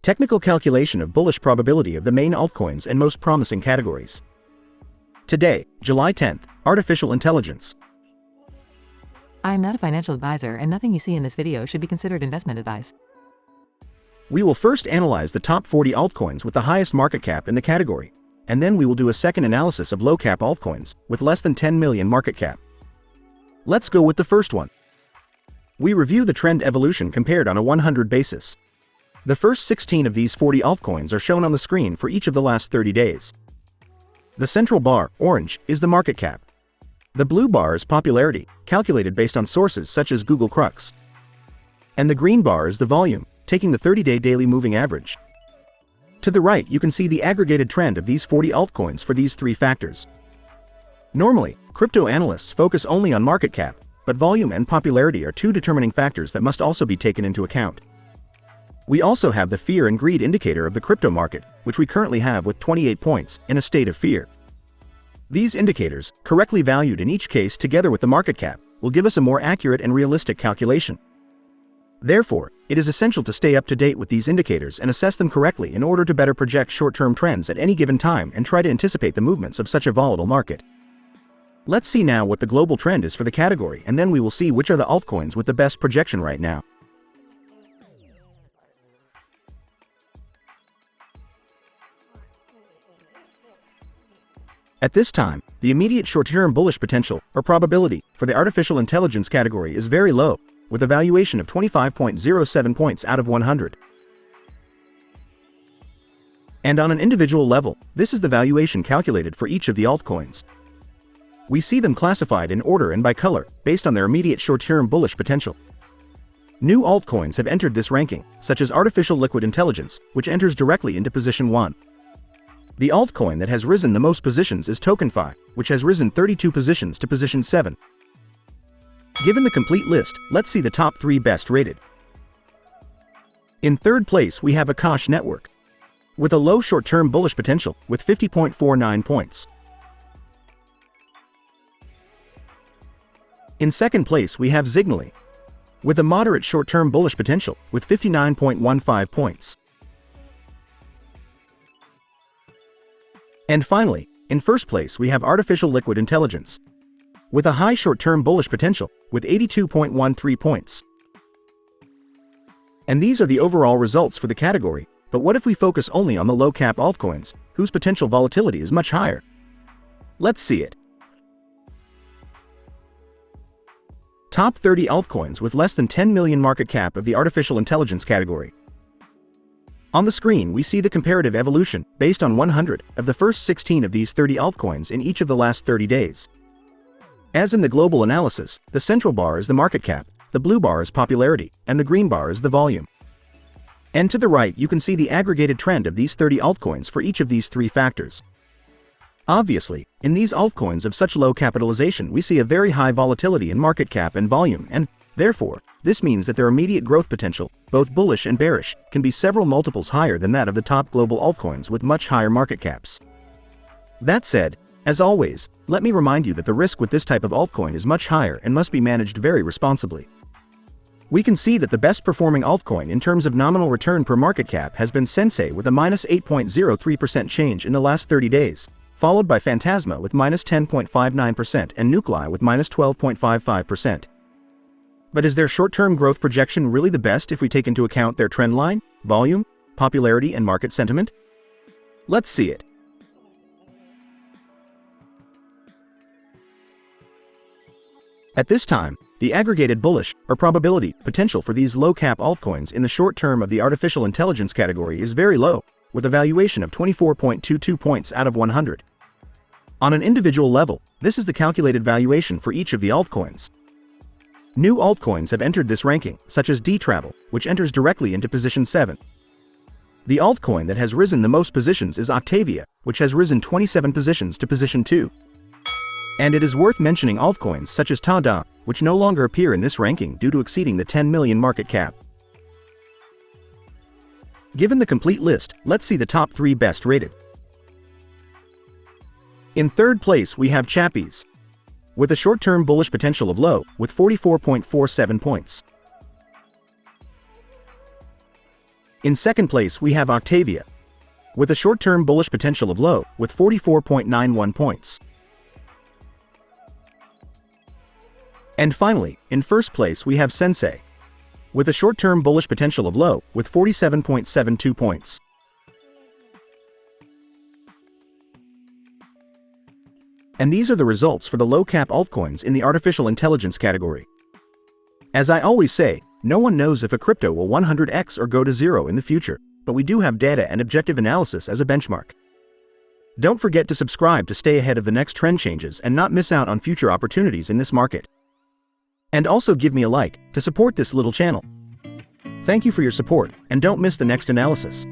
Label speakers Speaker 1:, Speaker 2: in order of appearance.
Speaker 1: Technical calculation of bullish probability of the main altcoins and most promising categories. Today, July 10th, Artificial Intelligence.
Speaker 2: I am not a financial advisor, and nothing you see in this video should be considered investment advice.
Speaker 1: We will first analyze the top 40 altcoins with the highest market cap in the category, and then we will do a second analysis of low-cap altcoins with less than 10 million market cap. Let's go with the first one. We review the trend evolution compared on a 100 basis. The first 16 of these 40 altcoins are shown on the screen for each of the last 30 days. The central bar, orange, is the market cap. The blue bar is popularity, calculated based on sources such as Google Crux. And the green bar is the volume, taking the 30-day daily moving average. To the right, you can see the aggregated trend of these 40 altcoins for these three factors. Normally, crypto analysts focus only on market cap, but volume and popularity are two determining factors that must also be taken into account. We also have the fear and greed indicator of the crypto market, which we currently have with 28 points, in a state of fear. These indicators, correctly valued in each case together with the market cap, will give us a more accurate and realistic calculation. Therefore, it is essential to stay up to date with these indicators and assess them correctly in order to better project short-term trends at any given time and try to anticipate the movements of such a volatile market. Let's see now what the global trend is for the category, and then we will see which are the altcoins with the best projection right now. At this time, the immediate short-term bullish potential, or probability, for the artificial intelligence category is very low, with a valuation of 25.07 points out of 100. And on an individual level, this is the valuation calculated for each of the altcoins. We see them classified in order and by color, based on their immediate short-term bullish potential. New altcoins have entered this ranking, such as Artificial Liquid Intelligence, which enters directly into position 1. The altcoin that has risen the most positions is TokenFi, which has risen 32 positions to position 7. Given the complete list, let's see the top 3 best rated. In third place we have Akash Network, with a low short-term bullish potential, with 50.49 points. In second place we have Zignaly, with a moderate short-term bullish potential, with 59.15 points. And finally, in first place we have Artificial Liquid Intelligence, with a high short-term bullish potential, with 82.13 points. And these are the overall results for the category, but what if we focus only on the low-cap altcoins, whose potential volatility is much higher? Let's see it. Top 30 altcoins with less than 10 million market cap of the artificial intelligence category. On the screen we see the comparative evolution, based on 100, of the first 16 of these 30 altcoins in each of the last 30 days. As in the global analysis, the central bar is the market cap, the blue bar is popularity, and the green bar is the volume. And to the right you can see the aggregated trend of these 30 altcoins for each of these three factors. Obviously, in these altcoins of such low capitalization we see a very high volatility in market cap and volume, and, therefore, this means that their immediate growth potential, both bullish and bearish, can be several multiples higher than that of the top global altcoins with much higher market caps. That said, as always, let me remind you that the risk with this type of altcoin is much higher and must be managed very responsibly. We can see that the best performing altcoin in terms of nominal return per market cap has been Sensay with a -8.03% change in the last 30 days, followed by Phantasma with -10.59% and Nuclei with -12.55%. But is their short-term growth projection really the best if we take into account their trend line, volume, popularity, and market sentiment? Let's see it. At this time, the aggregated bullish, or probability, potential for these low-cap altcoins in the short term of the artificial intelligence category is very low, with a valuation of 24.22 points out of 100. On an individual level, this is the calculated valuation for each of the altcoins. New altcoins have entered this ranking, such as D-Travel, which enters directly into position 7. The altcoin that has risen the most positions is Octavia, which has risen 27 positions to position 2. And it is worth mentioning altcoins such as Tada, which no longer appear in this ranking due to exceeding the 10 million market cap. Given the complete list, let's see the top 3 best rated. In third place we have Chappyz, with a short-term bullish potential of low, with 44.47 points. In second place we have Octavia, with a short-term bullish potential of low, with 44.91 points. And finally, in first place we have Sensay, with a short-term bullish potential of low, with 47.72 points. And these are the results for the low-cap altcoins in the artificial intelligence category. As I always say, no one knows if a crypto will 100x or go to zero in the future, but we do have data and objective analysis as a benchmark. Don't forget to subscribe to stay ahead of the next trend changes and not miss out on future opportunities in this market. And also give me a like to support this little channel. Thank you for your support, and don't miss the next analysis.